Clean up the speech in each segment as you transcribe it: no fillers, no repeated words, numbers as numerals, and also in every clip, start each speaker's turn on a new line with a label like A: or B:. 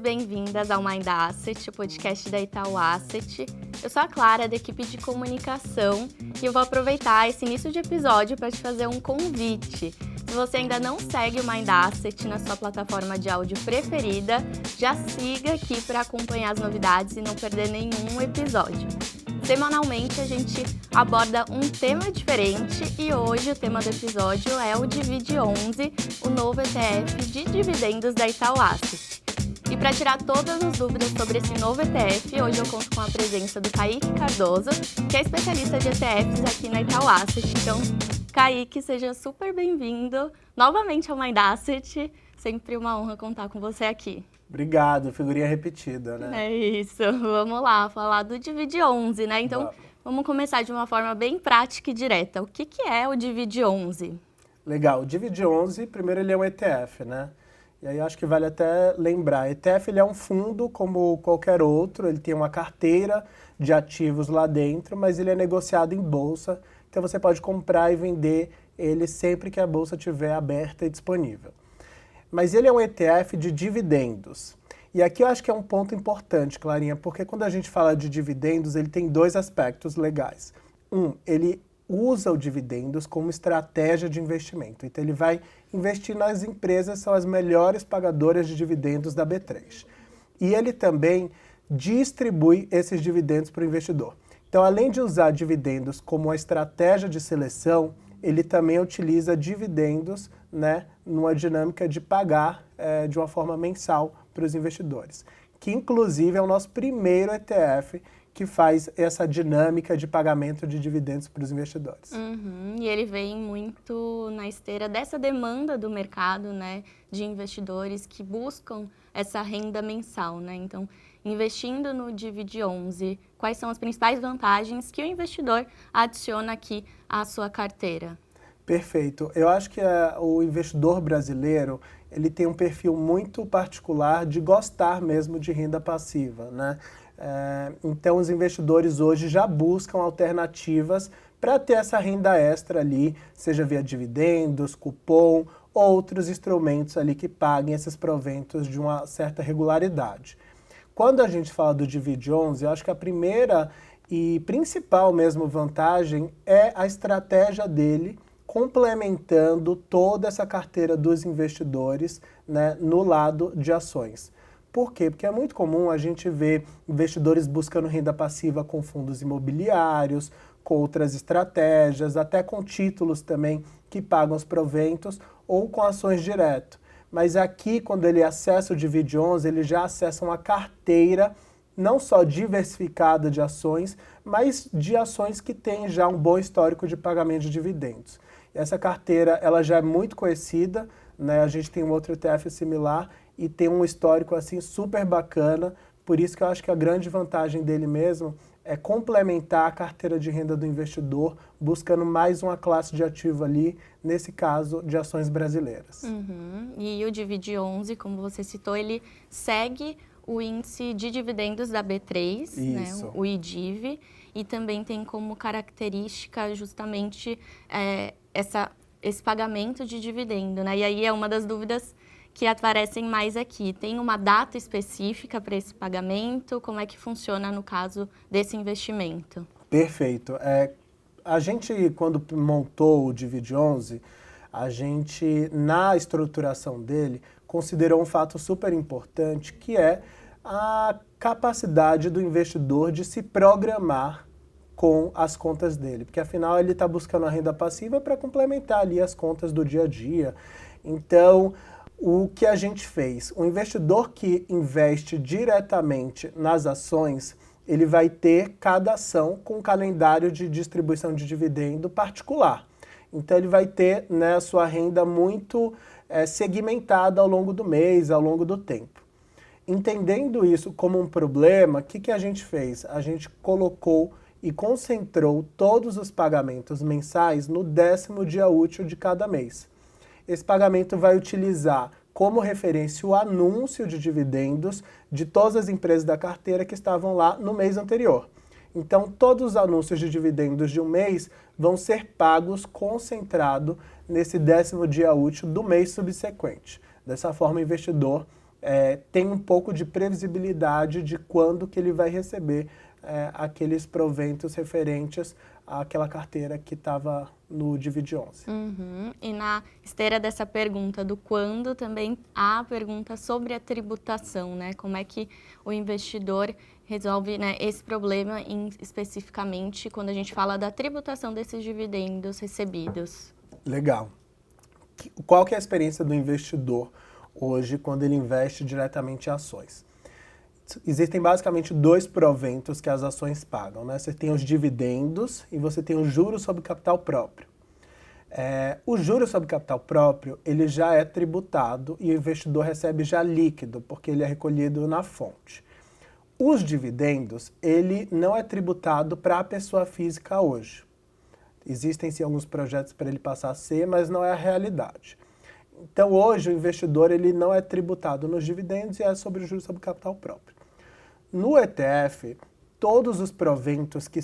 A: bem-vindas ao Mind Asset, o podcast da Itaú Asset. Eu sou a Clara, da equipe de comunicação, e eu vou aproveitar esse início de episódio para te fazer um convite. Se você ainda não segue o Mind Asset na sua plataforma de áudio preferida, já siga aqui para acompanhar as novidades e não perder nenhum episódio. Semanalmente a gente aborda um tema diferente e hoje o tema do episódio é o Divide11, o novo ETF de dividendos da Itaú Asset. E para tirar todas as dúvidas sobre esse novo ETF, hoje eu conto com a presença do Kaique Cardoso, que é especialista de ETFs aqui na Itaú Asset. Então, Kaique, seja super bem-vindo novamente ao Mind Asset. Sempre uma honra contar com você aqui.
B: Obrigado, figurinha repetida, né?
A: É isso, vamos lá, falar do Divide11, né? Então, vamos começar de uma forma bem prática e direta. O que é o Divide11?
B: Legal, o Divide11, primeiro ele é um ETF, né? E aí acho que vale até lembrar, ETF ele é um fundo como qualquer outro, ele tem uma carteira de ativos lá dentro, mas ele é negociado em bolsa, então você pode comprar e vender ele sempre que a bolsa estiver aberta e disponível. Mas ele é um ETF de dividendos. E aqui eu acho que é um ponto importante, Clarinha, porque quando a gente fala de dividendos, ele tem dois aspectos legais. Ele usa o dividendos como estratégia de investimento. Então ele vai investir nas empresas que são as melhores pagadoras de dividendos da B3. E ele também distribui esses dividendos para o investidor. Então, além de usar dividendos como uma estratégia de seleção, ele também utiliza dividendos, né, numa dinâmica de pagar de uma forma mensal para os investidores, que inclusive é o nosso primeiro ETF que faz essa dinâmica de pagamento de dividendos para os investidores.
A: E ele vem muito na esteira dessa demanda do mercado, né, de investidores que buscam essa renda mensal, né? Então, investindo no Divide11, quais são as principais vantagens que o investidor adiciona aqui à sua carteira?
B: Perfeito. Eu acho que o investidor brasileiro, ele tem um perfil muito particular de gostar mesmo de renda passiva, né? Então, os investidores hoje já buscam alternativas para ter essa renda extra ali, seja via dividendos, cupom, outros instrumentos ali que paguem esses proventos de uma certa regularidade. Quando a gente fala do Divide11, eu acho que a primeira e principal mesmo vantagem é a estratégia dele, complementando toda essa carteira dos investidores, né, no lado de ações. Por quê? Porque é muito comum a gente ver investidores buscando renda passiva com fundos imobiliários, com outras estratégias, até com títulos também que pagam os proventos ou com ações direto. Mas aqui, quando ele acessa o Divide11, ele já acessa uma carteira não só diversificada de ações, mas de ações que têm já um bom histórico de pagamento de dividendos. Essa carteira ela já é muito conhecida, né? A gente tem um outro ETF similar e tem um histórico assim super bacana, por isso que eu acho que a grande vantagem dele mesmo é complementar a carteira de renda do investidor, buscando mais uma classe de ativo ali, nesse caso de ações brasileiras.
A: E o Divide11, como você citou, ele segue o índice de dividendos da B3, né, o IDIV, e também tem como característica justamente esse pagamento de dividendo, né? E aí é uma das dúvidas que aparecem mais aqui. Tem uma data específica para esse pagamento? Como é que funciona no caso desse investimento?
B: Perfeito. A gente, quando montou o Divide11, a gente, na estruturação dele, considerou um fato super importante, que é a capacidade do investidor de se programar com as contas dele, porque afinal ele está buscando a renda passiva para complementar ali as contas do dia a dia. Então, o que a gente fez? O investidor que investe diretamente nas ações, ele vai ter cada ação com um calendário de distribuição de dividendo particular. Então ele vai ter, né, a sua renda muito segmentada ao longo do mês, ao longo do tempo. Entendendo isso como um problema, o que a gente fez? A gente colocou e concentrou todos os pagamentos mensais no 10º dia útil de cada mês. Esse pagamento vai utilizar como referência o anúncio de dividendos de todas as empresas da carteira que estavam lá no mês anterior. Então, todos os anúncios de dividendos de um mês vão ser pagos concentrado nesse 10º dia útil do mês subsequente. Dessa forma, o investidor tem um pouco de previsibilidade de quando que ele vai receber aqueles proventos referentes àquela carteira que estava no Divide 11.
A: Uhum. E na esteira dessa pergunta do quando, também há a pergunta sobre a tributação, né? Como é que o investidor resolve, né, esse problema especificamente quando a gente fala da tributação desses dividendos recebidos?
B: Legal. Qual que é a experiência do investidor hoje quando ele investe diretamente em ações? Existem basicamente dois proventos que as ações pagam, né? Você tem os dividendos e você tem os juros sobre capital próprio. O juros sobre capital próprio, ele já é tributado e o investidor recebe já líquido, porque ele é recolhido na fonte. Os dividendos, ele não é tributado para a pessoa física hoje. Existem sim alguns projetos para ele passar a ser, mas não é a realidade. Então hoje o investidor ele não é tributado nos dividendos e é sobre o juros sobre capital próprio. No ETF, todos os proventos que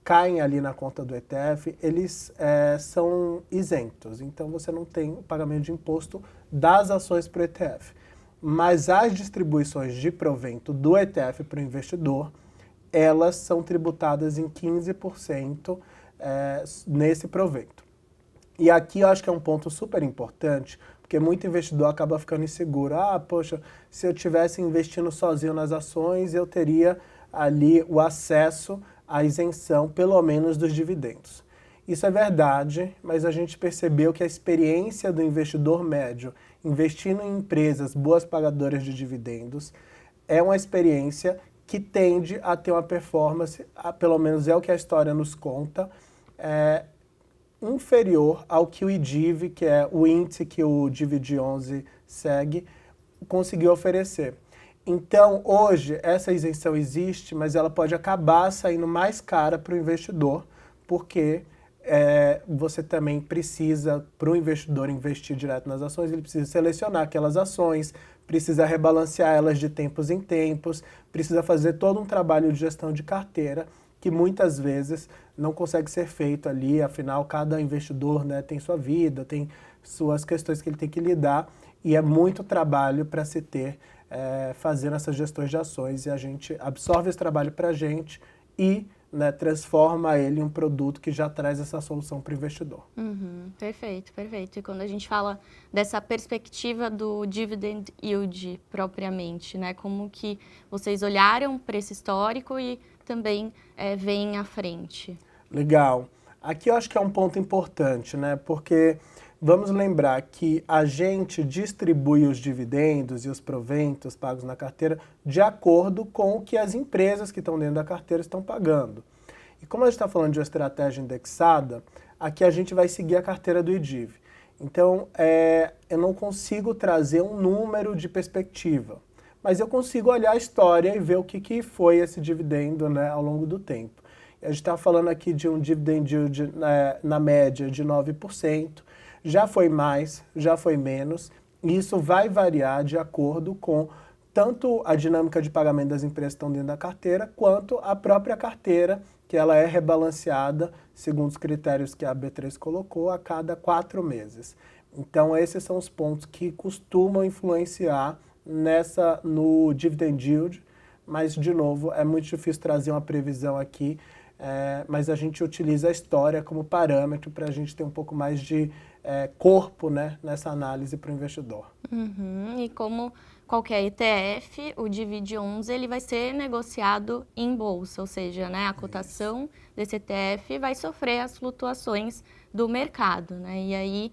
B: caem ali na conta do ETF, eles são isentos. Então você não tem o pagamento de imposto das ações para o ETF. Mas as distribuições de provento do ETF para o investidor, elas são tributadas em 15% nesse provento. E aqui eu acho que é um ponto super importante, porque muito investidor acaba ficando inseguro. Poxa, se eu estivesse investindo sozinho nas ações, eu teria ali o acesso à isenção, pelo menos dos dividendos. Isso é verdade, mas a gente percebeu que a experiência do investidor médio investindo em empresas boas pagadoras de dividendos é uma experiência que tende a ter uma performance, pelo menos é o que a história nos conta, inferior ao que o IDIV, que é o índice que o Divide 11 segue, conseguiu oferecer. Então, hoje, essa isenção existe, mas ela pode acabar saindo mais cara para o investidor, porque você também precisa, para o investidor investir direto nas ações, ele precisa selecionar aquelas ações, precisa rebalancear elas de tempos em tempos, precisa fazer todo um trabalho de gestão de carteira, que muitas vezes não consegue ser feito ali, afinal cada investidor, né, tem sua vida, tem suas questões que ele tem que lidar e é muito trabalho para se ter fazendo essas gestões de ações e a gente absorve esse trabalho para a gente e transforma ele em um produto que já traz essa solução para o investidor.
A: Uhum, perfeito, perfeito. E quando a gente fala dessa perspectiva do dividend yield propriamente, né, como que vocês olharam para esse histórico e também veem à frente?
B: Legal. Aqui eu acho que é um ponto importante, né? Porque vamos lembrar que a gente distribui os dividendos e os proventos pagos na carteira de acordo com o que as empresas que estão dentro da carteira estão pagando. E como a gente está falando de uma estratégia indexada, aqui a gente vai seguir a carteira do IDIV. Então, eu não consigo trazer um número de perspectiva, mas eu consigo olhar a história e ver o que foi esse dividendo, né, ao longo do tempo. A gente está falando aqui de um dividend yield na média de 9%, já foi mais, já foi menos, e isso vai variar de acordo com tanto a dinâmica de pagamento das empresas que estão dentro da carteira, quanto a própria carteira, que ela é rebalanceada, segundo os critérios que a B3 colocou, a cada 4 meses. Então, esses são os pontos que costumam influenciar no dividend yield, mas, de novo, é muito difícil trazer uma previsão aqui, mas a gente utiliza a história como parâmetro para a gente ter um pouco mais de corpo, né, nessa análise para o investidor.
A: Uhum. E como qualquer ETF, o Divide 11 ele vai ser negociado em bolsa, ou seja, né, a cotação desse ETF vai sofrer as flutuações do mercado, né? E aí,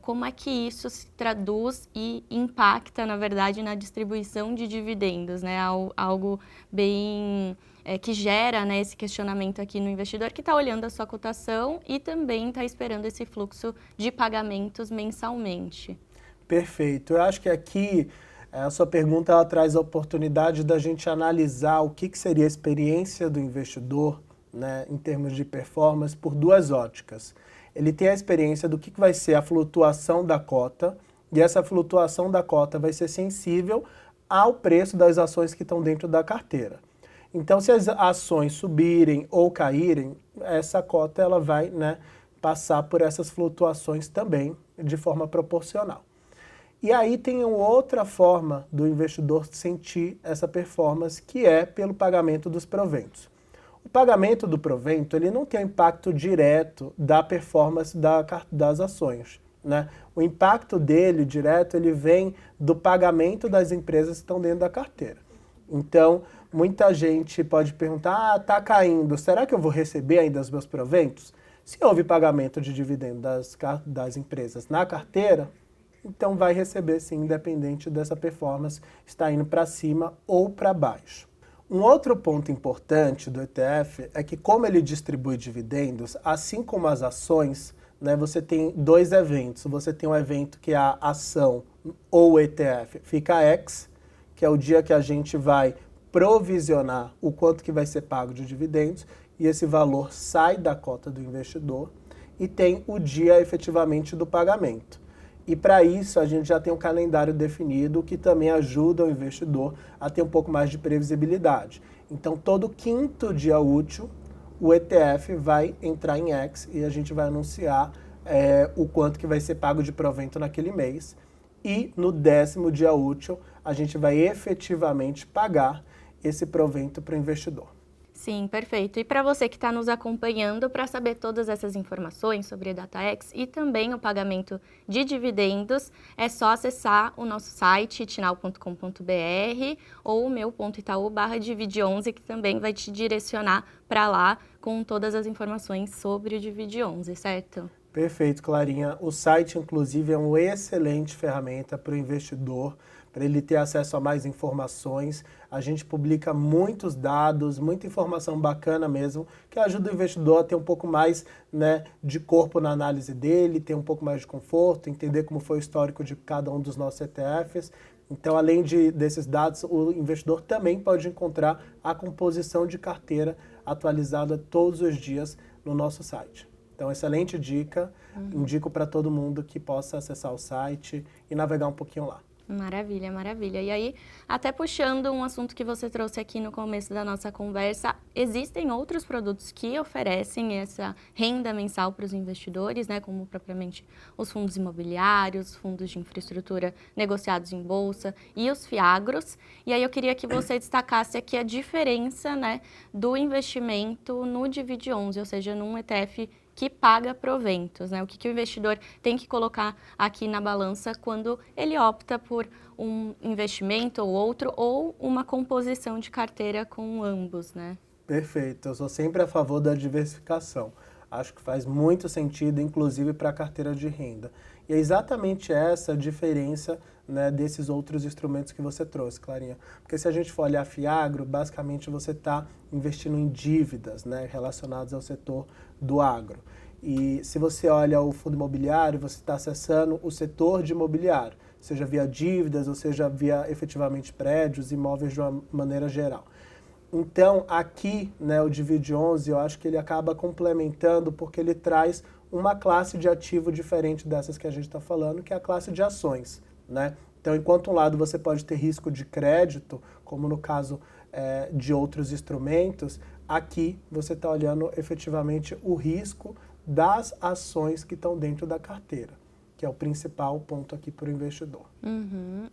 A: como é que isso se traduz e impacta, na verdade, na distribuição de dividendos, né? Algo bem que gera, né, esse questionamento aqui no investidor que está olhando a sua cotação e também está esperando esse fluxo de pagamentos mensalmente.
B: Perfeito. Eu acho que aqui a sua pergunta ela traz a oportunidade da gente analisar o que seria a experiência do investidor, né, em termos de performance, por duas óticas. Ele tem a experiência do que vai ser a flutuação da cota, e essa flutuação da cota vai ser sensível ao preço das ações que estão dentro da carteira. Então, se as ações subirem ou caírem, essa cota ela vai, né, passar por essas flutuações também de forma proporcional. E aí tem uma outra forma do investidor sentir essa performance, que é pelo pagamento dos proventos. O pagamento do provento, ele não tem impacto direto da performance das ações, né? O impacto dele direto, ele vem do pagamento das empresas que estão dentro da carteira. Então, muita gente pode perguntar, tá caindo, será que eu vou receber ainda os meus proventos? Se houve pagamento de dividendo das empresas na carteira, então vai receber sim, independente dessa performance está indo para cima ou para baixo. Um outro ponto importante do ETF é que, como ele distribui dividendos, assim como as ações, né, você tem dois eventos. Você tem um evento que é a ação ou o ETF fica X, que é o dia que a gente vai provisionar o quanto que vai ser pago de dividendos, e esse valor sai da cota do investidor, e tem o dia efetivamente do pagamento. E para isso a gente já tem um calendário definido que também ajuda o investidor a ter um pouco mais de previsibilidade. Então todo quinto dia útil o ETF vai entrar em X e a gente vai anunciar o quanto que vai ser pago de provento naquele mês. E no 10º dia útil a gente vai efetivamente pagar esse provento para o investidor.
A: Sim, perfeito. E para você que está nos acompanhando, para saber todas essas informações sobre a DataX e também o pagamento de dividendos, é só acessar o nosso site, tinal.com.br ou o meu.itaú/divide11, que também vai te direcionar para lá com todas as informações sobre o Divide11, certo?
B: Perfeito, Clarinha. O site, inclusive, é uma excelente ferramenta para o investidor, para ele ter acesso a mais informações. A gente publica muitos dados, muita informação bacana mesmo, que ajuda o investidor a ter um pouco mais, né, de corpo na análise dele, ter um pouco mais de conforto, entender como foi o histórico de cada um dos nossos ETFs. Então, além desses dados, o investidor também pode encontrar a composição de carteira atualizada todos os dias no nosso site. Então, excelente dica. Indico para todo mundo que possa acessar o site e navegar um pouquinho lá.
A: Maravilha, maravilha. E aí, até puxando um assunto que você trouxe aqui no começo da nossa conversa, existem outros produtos que oferecem essa renda mensal para os investidores, né, como propriamente os fundos imobiliários, fundos de infraestrutura negociados em bolsa e os fiagros. E aí eu queria que você destacasse aqui a diferença, né, do investimento no Divide11, ou seja, num ETF que paga proventos, né? O que o investidor tem que colocar aqui na balança quando ele opta por um investimento ou outro, ou uma composição de carteira com ambos, né?
B: Perfeito, eu sou sempre a favor da diversificação. Acho que faz muito sentido, inclusive para a carteira de renda. E é exatamente essa a diferença, né, desses outros instrumentos que você trouxe, Clarinha. Porque se a gente for olhar Fiagro, basicamente você está investindo em dívidas, né, relacionadas ao setor do agro. E se você olha o fundo imobiliário, você está acessando o setor de imobiliário, seja via dívidas ou seja via efetivamente prédios, imóveis de uma maneira geral. Então, aqui, né, o Divide11, eu acho que ele acaba complementando porque ele traz uma classe de ativo diferente dessas que a gente está falando, que é a classe de ações, né? Então, enquanto um lado você pode ter risco de crédito, como no caso de outros instrumentos, aqui você está olhando efetivamente o risco das ações que estão dentro da carteira, que é o principal ponto aqui para o investidor.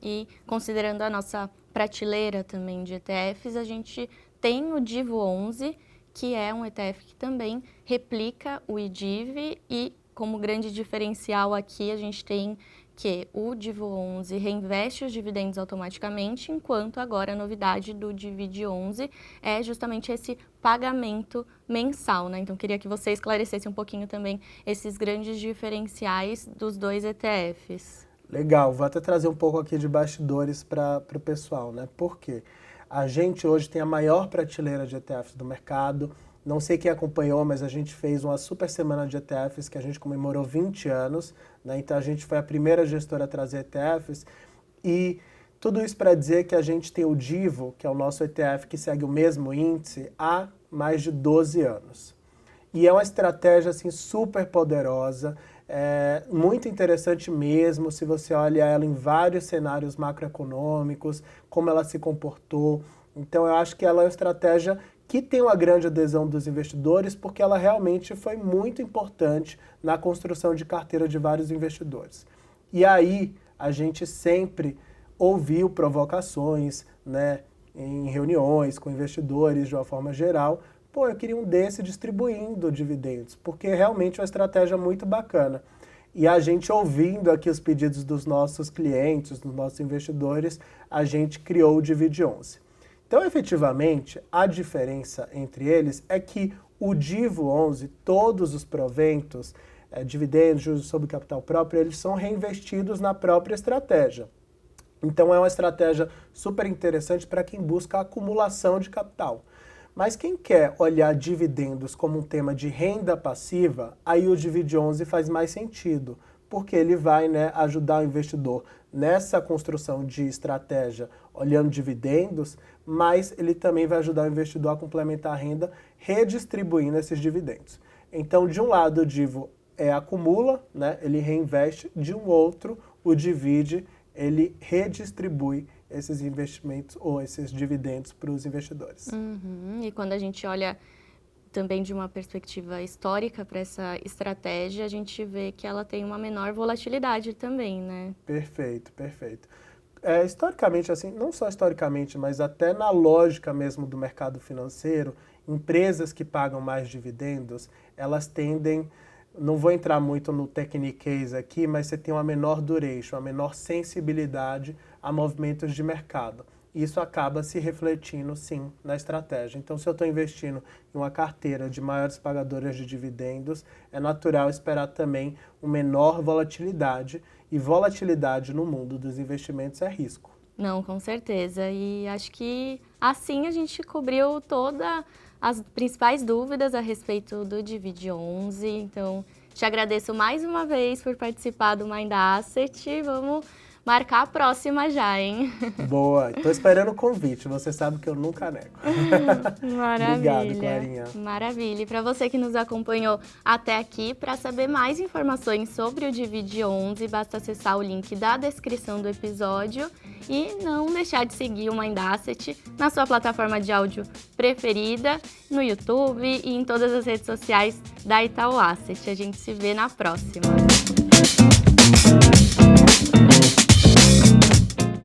A: E considerando a nossa prateleira também de ETFs, a gente tem o Divo11, que é um ETF que também replica o IDIV, e como grande diferencial aqui a gente tem que o Divo11 reinveste os dividendos automaticamente, enquanto agora a novidade do Divide11 é justamente esse pagamento mensal, né? Então, queria que você esclarecesse um pouquinho também esses grandes diferenciais dos dois ETFs.
B: Legal, vou até trazer um pouco aqui de bastidores para o pessoal, né? Por quê? A gente hoje tem a maior prateleira de ETFs do mercado. Não sei quem acompanhou, mas a gente fez uma super semana de ETFs que a gente comemorou 20 anos, né? Então a gente foi a primeira gestora a trazer ETFs, e tudo isso para dizer que a gente tem o Divo, que é o nosso ETF que segue o mesmo índice, há mais de 12 anos. E é uma estratégia assim, super poderosa, muito interessante mesmo, se você olha ela em vários cenários macroeconômicos, como ela se comportou. Então eu acho que ela é uma estratégia que tem uma grande adesão dos investidores, porque ela realmente foi muito importante na construção de carteira de vários investidores. E aí a gente sempre ouviu provocações, né, em reuniões com investidores de uma forma geral. Pô, eu queria um desse distribuindo dividendos, porque realmente é uma estratégia muito bacana. E a gente ouvindo aqui os pedidos dos nossos clientes, dos nossos investidores, a gente criou o Divide 11. Então, efetivamente, a diferença entre eles é que o Divo 11, todos os proventos, dividendos, juros sobre capital próprio, eles são reinvestidos na própria estratégia. Então, é uma estratégia super interessante para quem busca a acumulação de capital. Mas quem quer olhar dividendos como um tema de renda passiva, aí o Divide 11 faz mais sentido, porque ele vai, né, ajudar o investidor nessa construção de estratégia olhando dividendos, mas ele também vai ajudar o investidor a complementar a renda redistribuindo esses dividendos. Então, de um lado, o Divo acumula, né, ele reinveste, de um outro, o Divide, ele redistribui esses investimentos ou esses dividendos para os investidores.
A: E quando a gente olha também de uma perspectiva histórica para essa estratégia, a gente vê que ela tem uma menor volatilidade também, né?
B: Perfeito, perfeito. Historicamente, assim, não só historicamente, mas até na lógica mesmo do mercado financeiro, empresas que pagam mais dividendos, elas tendem, não vou entrar muito no techniquez aqui, mas você tem uma menor duration, uma menor sensibilidade a movimentos de mercado. Isso acaba se refletindo, sim, na estratégia. Então, se eu estou investindo em uma carteira de maiores pagadoras de dividendos, é natural esperar também uma menor volatilidade. E volatilidade no mundo dos investimentos é risco.
A: Não, com certeza. E acho que assim a gente cobriu todas as principais dúvidas a respeito do Divide 11. Então, te agradeço mais uma vez por participar do Mind Asset. Vamos marcar a próxima já, hein?
B: Boa, estou esperando o convite, você sabe que eu nunca nego.
A: Maravilha.
B: Obrigado, Clarinha.
A: Maravilha. E para você que nos acompanhou até aqui, para saber mais informações sobre o Divide 11, basta acessar o link da descrição do episódio e não deixar de seguir o Mind Asset na sua plataforma de áudio preferida, no YouTube e em todas as redes sociais da Itaú Asset. A gente se vê na próxima.